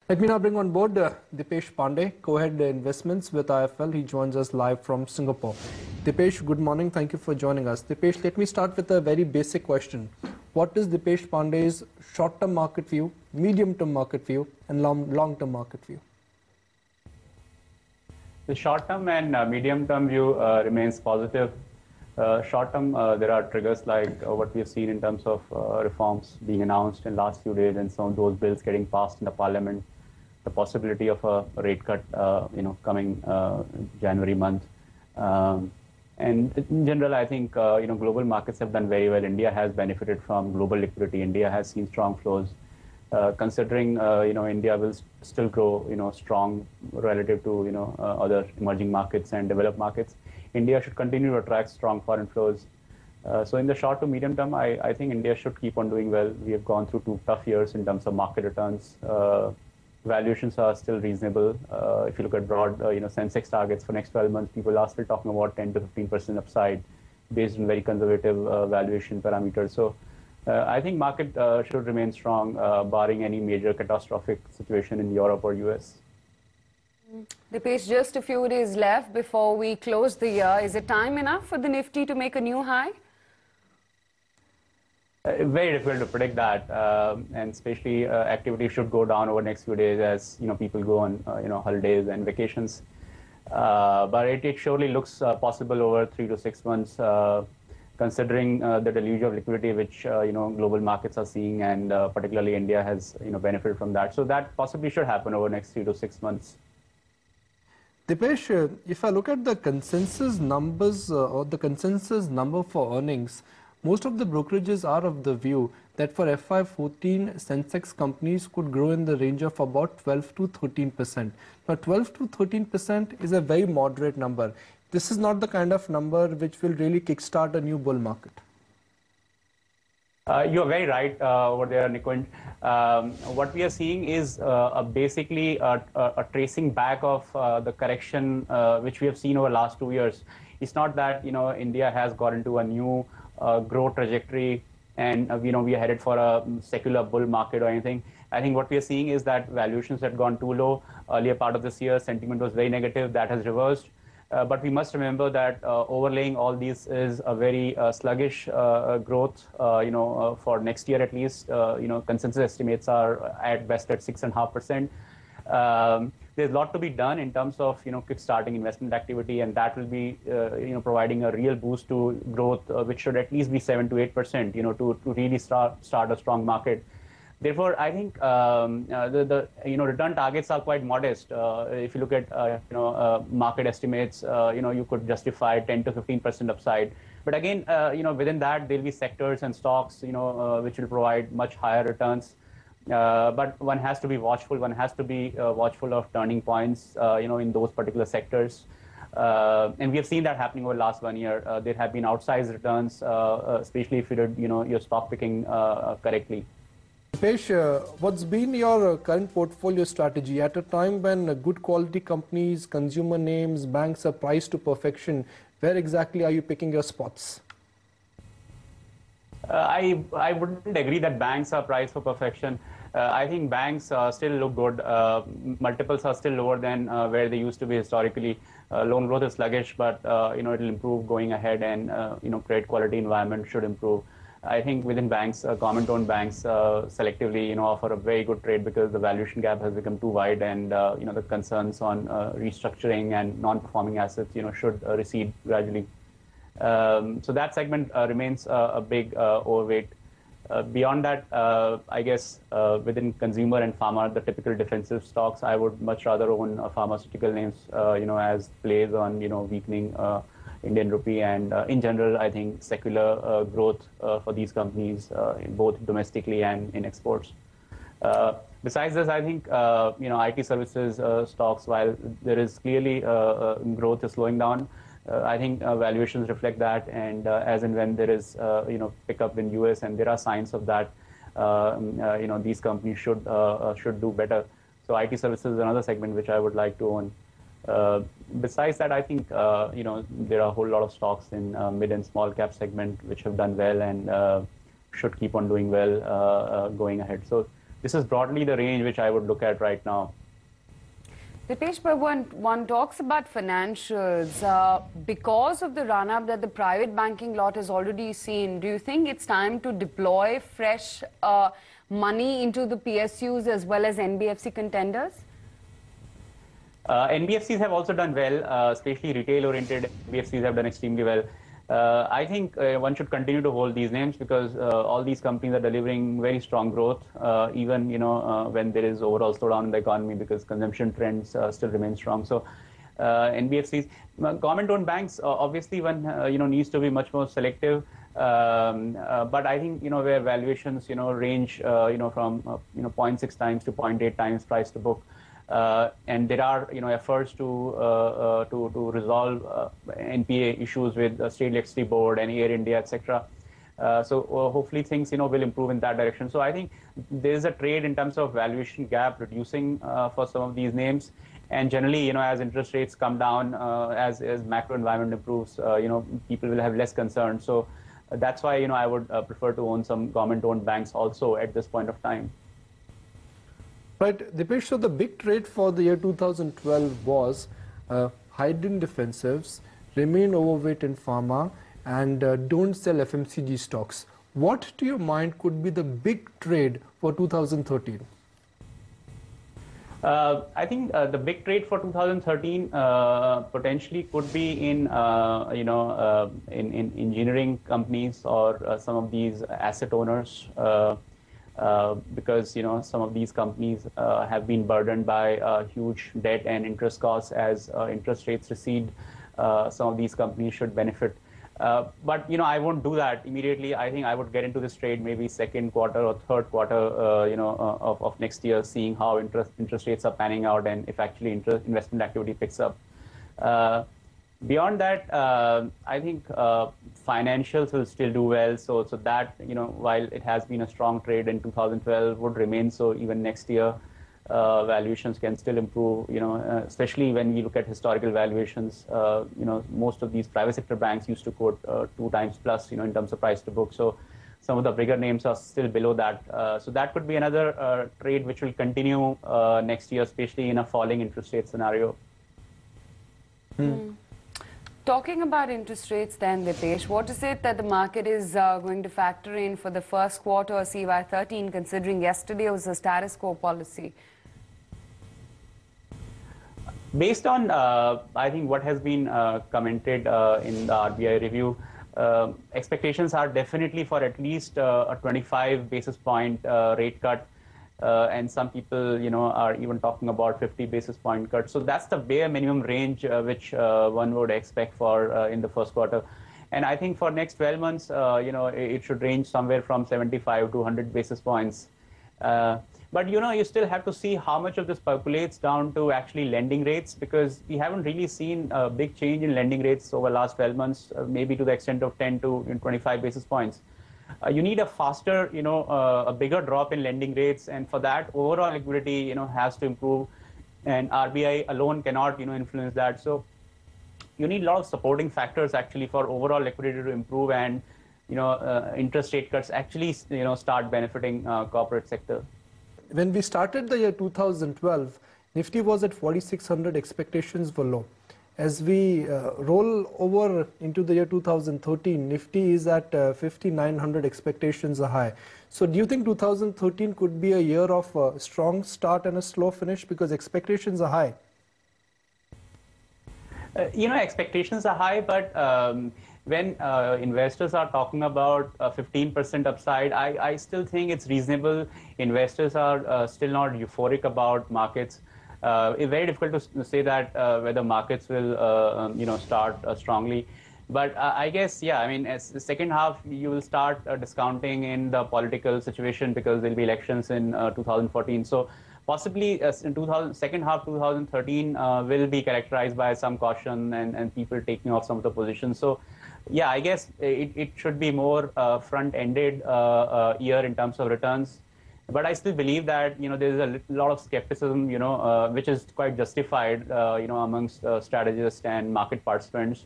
Let me now bring on board Dipesh Pandey, Co-Head Investments with IIFL. He joins us live from Singapore. Dipesh, good morning. Thank you for joining us. Dipesh, let me start with a very basic question. What is Dipesh Pandey's short-term market view, medium-term market view, and long-term market view? The short-term and medium-term view remains positive. Short-term, there are triggers like what we have seen in terms of reforms being announced in the last few days, and some of those bills getting passed in the parliament. The possibility of a rate cut, coming January month. And in general, I think global markets have done very well. India has benefited from global liquidity. India has seen strong flows. Considering India will still grow strong relative to other emerging markets and developed markets, India should continue to attract strong foreign flows. So in the short to medium term, I think India should keep on doing well. We have gone through 2 tough years in terms of market returns. Valuations are still reasonable. If you look at broad Sensex targets for next 12 months, people are still talking about 10 to 15% upside based on very conservative valuation parameters. So I think market should remain strong, barring any major catastrophic situation in Europe or US. Dipesh, just a few days left before we close the year. Is it time enough for the Nifty to make a new high? Very difficult to predict that, and especially activity should go down over the next few days as people go on holidays and vacations. But it surely looks possible over 3 to 6 months, considering the deluge of liquidity which global markets are seeing, and particularly India has benefited from that. So that possibly should happen over the next 3 to 6 months. Dipesh, if I look at the consensus numbers or the consensus number for earnings, most of the brokerages are of the view that for FY14, Sensex companies could grow in the range of about 12 to 13%. Now, 12 to 13% is a very moderate number. This is not the kind of number which will really kickstart a new bull market. You're very right over there, Nikunj. What we are seeing is basically a tracing back of the correction which we have seen over the last 2 years. It's not that India has got into a new growth trajectory and we are headed for a secular bull market or anything. I think what we are seeing is that valuations had gone too low earlier part of this year. Sentiment was very negative. That has reversed. But we must remember that overlaying all these is a very sluggish growth, for next year at least. Consensus estimates are at best at 6.5%. There's a lot to be done in terms of kickstarting investment activity, and that will be providing a real boost to growth, which should at least be 7 to 8%, to really start a strong market. Therefore, I think the return targets are quite modest. If you look at market estimates, you could justify 10 to 15% upside. But again, within that there'll be sectors and stocks which will provide much higher returns. But one has to be watchful. One has to be watchful of turning points, in those particular sectors. And we have seen that happening over the last 1 year. There have been outsized returns, especially if you did, your stock picking correctly. Dipesh, what's been your current portfolio strategy at a time when good quality companies, consumer names, banks are priced to perfection? Where exactly are you picking your spots? I wouldn't agree that banks are priced for perfection. I think banks still look good. Multiples are still lower than where they used to be historically. Loan growth is sluggish, but it'll improve going ahead, and credit quality environment should improve. I think within banks, government-owned banks selectively offer a very good trade because the valuation gap has become too wide, and the concerns on restructuring and non-performing assets should recede gradually. So that segment remains a big overweight. Beyond that, I guess within consumer and pharma, the typical defensive stocks, I would much rather own pharmaceutical names, as plays on weakening Indian rupee, and in general, I think secular growth for these companies, both domestically and in exports. Besides this, I think IT services stocks, while there is clearly growth is slowing down, I think valuations reflect that, and as and when there is pickup in US, and there are signs of that, these companies should do better. So IT services is another segment which I would like to own. Besides that, I think there are a whole lot of stocks in mid and small cap segment which have done well and should keep on doing well going ahead. So this is broadly the range which I would look at right now. Dipesh, but when one talks about financials, because of the run-up that the private banking lot has already seen, do you think it's time to deploy fresh money into the PSUs as well as NBFC contenders? NBFCs have also done well, especially retail-oriented NBFCs have done extremely well. I think one should continue to hold these names because all these companies are delivering very strong growth, even when there is overall slowdown in the economy because consumption trends still remain strong. So NBFCs, government-owned banks, obviously one needs to be much more selective. But I think where valuations range from 0.6 times to 0.8 times price to book. And there are efforts to resolve NPA issues with the State Electricity Board and Air India, etc. So hopefully things will improve in that direction. So I think there is a trade in terms of valuation gap reducing for some of these names, and generally as interest rates come down, as macro environment improves, people will have less concern. So that's why I would prefer to own some government-owned banks also at this point of time. Right, Dipesh, so the big trade for the year 2012 was hide in defensives, remain overweight in pharma, and don't sell FMCG stocks. What, to your mind, could be the big trade for 2013? I think the big trade for 2013 potentially could be in in engineering companies or some of these asset owners. Because some of these companies have been burdened by huge debt and interest costs. As interest rates recede, some of these companies should benefit. But I won't do that immediately. I think I would get into this trade maybe second quarter or third quarter of next year, seeing how interest rates are panning out and if actually investment activity picks up. Beyond that, I think financials will still do well. So that while it has been a strong trade in 2012, would remain so even next year. Valuations can still improve. Especially when we look at historical valuations. Most of these private sector banks used to quote 2 times plus. In terms of price to book. So some of the bigger names are still below that. So that could be another trade which will continue next year, especially in a falling interest rate scenario. Talking about interest rates then, Dipesh, what is it that the market is going to factor in for the first quarter of CY13, considering yesterday was a status quo policy? Based on, I think, what has been commented in the RBI review, expectations are definitely for at least a 25 basis point rate cut. And some people, are even talking about 50 basis point cut. So that's the bare minimum range which one would expect for in the first quarter. And I think for next 12 months, it should range somewhere from 75 to 100 basis points. But, you still have to see how much of this percolates down to actually lending rates, because we haven't really seen a big change in lending rates over the last 12 months, maybe to the extent of 10 to 25 basis points. You need a faster, a bigger drop in lending rates, and for that, overall liquidity, has to improve, and RBI alone cannot, influence that. So you need a lot of supporting factors actually for overall liquidity to improve, and interest rate cuts actually, start benefiting corporate sector. When we started the year 2012, Nifty was at 4,600, expectations were low. As we roll over into the year 2013, Nifty is at 5,900, expectations are high. So do you think 2013 could be a year of a strong start and a slow finish because expectations are high? Expectations are high, but when investors are talking about 15% upside, I still think it's reasonable. Investors are still not euphoric about markets. It's very difficult to say that whether markets will, start strongly. But I guess, yeah, I mean, as the second half, you will start discounting in the political situation because there'll be elections in 2014. So possibly in second half 2013 will be characterized by some caution and people taking off some of the positions. So yeah, I guess it should be more front-ended year in terms of returns. But I still believe that there's a lot of skepticism, which is quite justified, amongst strategists and market participants.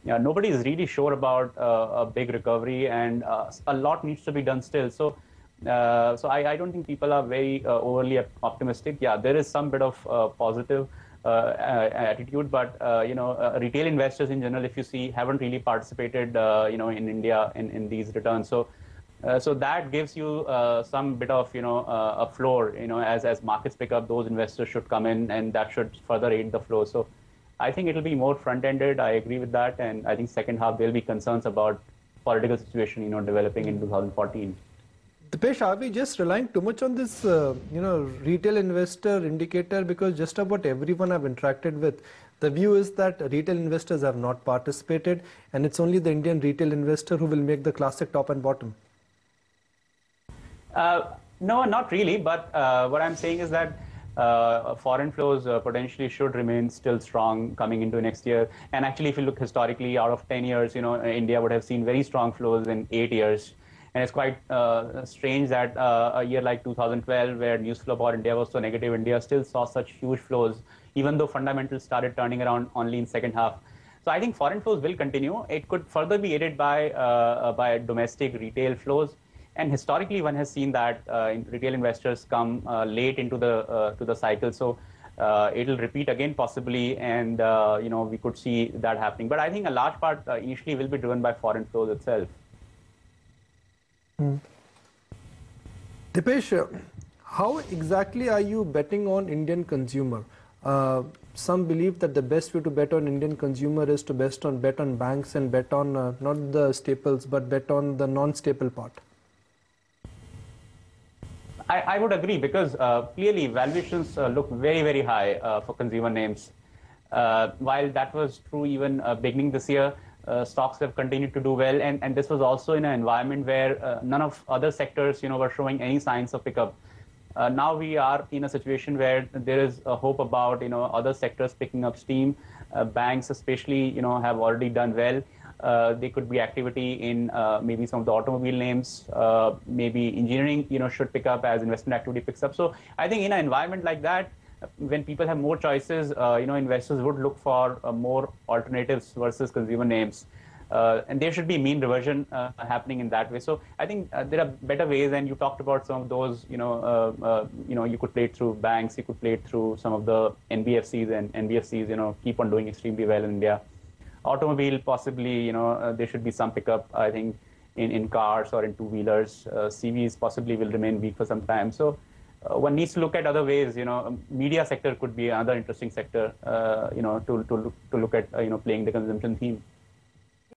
Nobody is really sure about a big recovery, and a lot needs to be done still. So So I don't think people are very overly optimistic. Yeah, there is some bit of positive attitude, but retail investors in general, if you see, haven't really participated, in India in these returns. So that gives you some bit of a floor. As markets pick up, those investors should come in, and that should further aid the flow. So I think it'll be more front-ended. I agree with that, and I think second half there'll be concerns about political situation developing in 2014. Dipesh, are we just relying too much on this, retail investor indicator? Because just about everyone I've interacted with, the view is that retail investors have not participated, and it's only the Indian retail investor who will make the classic top and bottom. No, not really. But what I'm saying is that foreign flows potentially should remain still strong coming into next year. And actually, if you look historically, out of 10 years, India would have seen very strong flows in 8 years. And it's quite strange that a year like 2012, where news flow about India was so negative, India still saw such huge flows, even though fundamentals started turning around only in second half. So I think foreign flows will continue. It could further be aided by domestic retail flows. And historically, one has seen that retail investors come late into the cycle. So it'll repeat again possibly, and we could see that happening. But I think a large part initially will be driven by foreign flows itself. Dipesh, how exactly are you betting on Indian consumer? Some believe that the best way to bet on Indian consumer is to bet on banks and bet on not the staples, but bet on the non-staple part. I would agree, because clearly valuations look very, very high for consumer names. While that was true even beginning this year, stocks have continued to do well, and this was also in an environment where none of other sectors were showing any signs of pickup. Now we are in a situation where there is a hope about other sectors picking up steam. Banks especially have already done well. There could be activity in maybe some of the automobile names. Maybe engineering should pick up as investment activity picks up. So I think in an environment like that, when people have more choices, investors would look for more alternatives versus consumer names. And there should be mean reversion happening in that way. So I think there are better ways, and you talked about some of those. You could play it through banks, you could play it through some of the NBFCs, and NBFCs keep on doing extremely well in India. Automobile, possibly, there should be some pickup, I think, in cars or in two-wheelers. CVs possibly will remain weak for some time. So one needs to look at other ways. Media sector could be another interesting sector, to look at, playing the consumption theme.